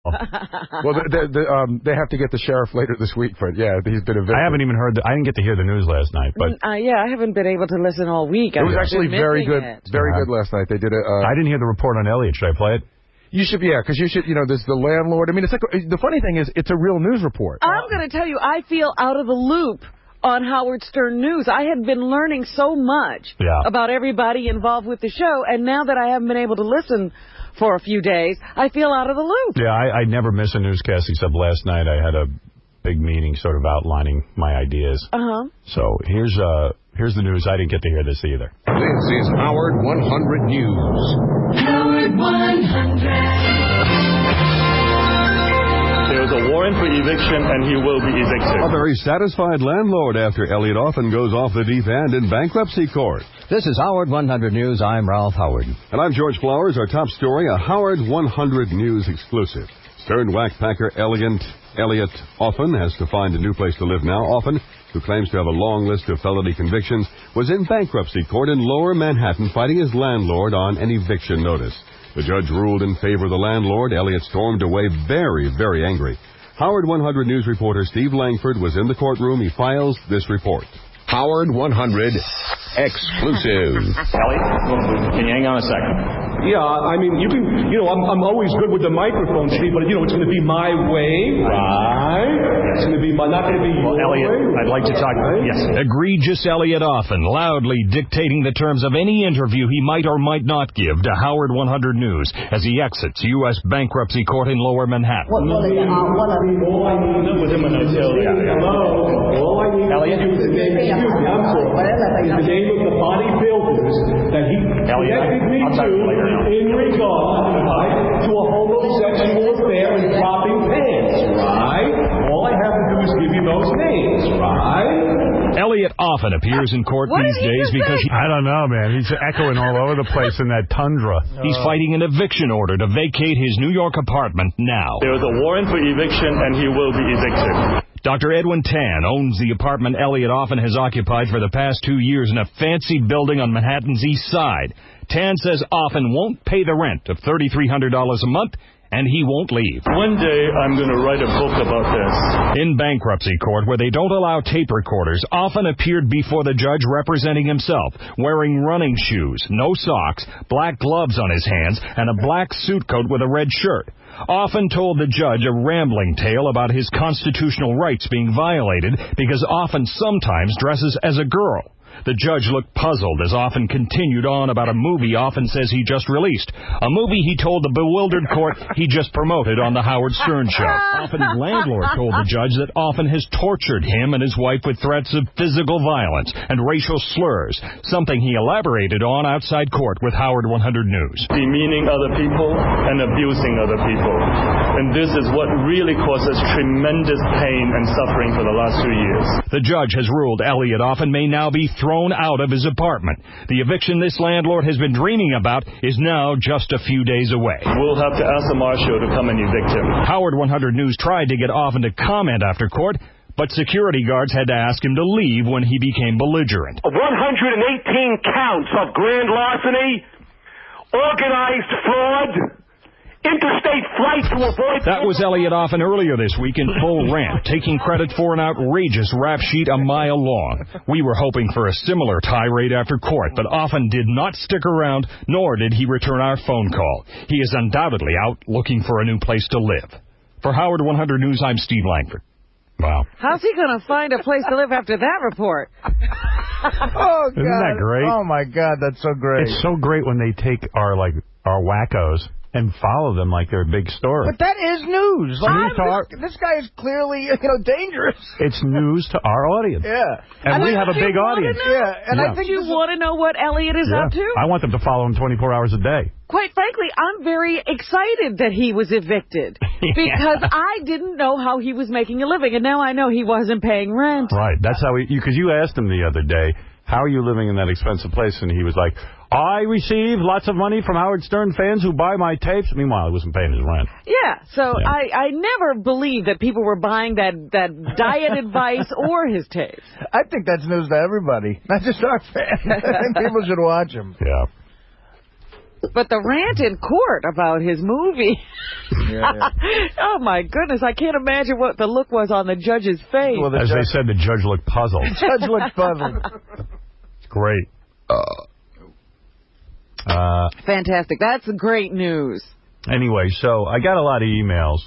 Well, they have to get the sheriff later this week, but yeah, he's been evicted. I haven't even heard. I didn't get to hear the news last night, but yeah, I haven't been able to listen all week. It was actually very good, very good last night. They did a. I didn't hear the report on Elliot. Should I play it? You should, yeah, because you should. You know, there's the landlord. I mean, it's like the funny thing is, it's a real news report. I'm going to tell you, I feel out of the loop on Howard Stern News. I had been learning so much about everybody involved with the show, and now that I haven't been able to listen for a few days, I feel out of the loop. Yeah, I never miss a newscast except last night. I had a big meeting sort of outlining my ideas. So here's the news. I didn't get to hear this either. This is Howard 100 News. Howard 100. There's a warrant for eviction, and he will be evicted. A very satisfied landlord after Elliot Offen goes off the deep end in bankruptcy court. This is Howard 100 News. I'm Ralph Howard. And I'm George Flowers. Our top story, a Howard 100 News exclusive. Stern whackpacker Elliot Offen has to find a new place to live now. Offen, who claims to have a long list of felony convictions, was in bankruptcy court in Lower Manhattan fighting his landlord on an eviction notice. The judge ruled in favor of the landlord. Elliot stormed away very, very angry. Howard 100 News reporter Steve Langford was in the courtroom. He files this report. Howard 100 exclusive. Elliot, can you hang on a second? Yeah, I mean, you can, I'm always good with the microphone, Steve, but, it's going to be my way, right? It's going to be not going to be your Elliot, way. I'd like to talk. Yes. Egregious Elliot Offen, loudly dictating the terms of any interview he might or might not give to Howard 100 News as he exits U.S. bankruptcy court in Lower Manhattan. All I need with him until all I need Elliot, is the name of the bodybuilders that he connected me to in regard to a homosexual affair and dropping pants, right? All I have to do is give you those names, right? Elliot Offen appears in court these days because I don't know, man. He's echoing all over the place in that tundra. He's fighting an eviction order to vacate his New York apartment now. There's a warrant for eviction, and he will be evicted. Dr. Edwin Tan owns the apartment Elliot Offen has occupied for the past 2 years in a fancy building on Manhattan's East Side. Tan says Offen won't pay the rent of $3,300 a month, and he won't leave. One day, I'm going to write a book about this. In bankruptcy court, where they don't allow tape recorders, Offen appeared before the judge representing himself, wearing running shoes, no socks, black gloves on his hands, and a black suit coat with a red shirt. Offen told the judge a rambling tale about his constitutional rights being violated because Offen sometimes dresses as a girl. The judge looked puzzled as Offen continued on about a movie Offen says he just released, a movie he told the bewildered court he just promoted on the Howard Stern Show. Offen's landlord told the judge that Offen has tortured him and his wife with threats of physical violence and racial slurs, something he elaborated on outside court with Howard 100 News. Demeaning other people and abusing other people. And this is what really causes tremendous pain and suffering for the last 2 years. The judge has ruled Elliot Offen may now be thrown out of his apartment. The eviction this landlord has been dreaming about is now just a few days away. We'll have to ask the marshal to come and evict him. Howard 100 News tried to get Offen to comment after court, but security guards had to ask him to leave when he became belligerent. 118 counts of grand larceny, organized fraud, interstate flight to avoid... That was Elliot Offen earlier this week in full rant, taking credit for an outrageous rap sheet a mile long. We were hoping for a similar tirade after court, but Offen did not stick around, nor did he return our phone call. He is undoubtedly out looking for a new place to live. For Howard 100 News, I'm Steve Langford. Wow. How's he going to find a place to live after that report? Oh, God. Isn't that great? Oh, my God, that's so great. It's so great when they take our wackos and follow them like they're a big story. But that is news. This guy is clearly, dangerous. It's news to our audience. Yeah. And we have a big audience. Yeah. And I think you want to know what Elliot is up to? I want them to follow him 24 hours a day. Quite frankly, I'm very excited that he was evicted because I didn't know how he was making a living, and now I know he wasn't paying rent. Right. That's how because you asked him the other day, how are you living in that expensive place? And he was like, I receive lots of money from Howard Stern fans who buy my tapes. Meanwhile, he wasn't paying his rent. Yeah, so yeah. I never believed that people were buying that diet advice or his tapes. I think that's news to everybody, not just our fans. I think people should watch him. Yeah. But the rant in court about his movie. Oh, my goodness. I can't imagine what the look was on the judge's face. Well, as they said, the judge looked puzzled. The judge looked puzzled. It's great. Fantastic. That's great news. Anyway, so I got a lot of emails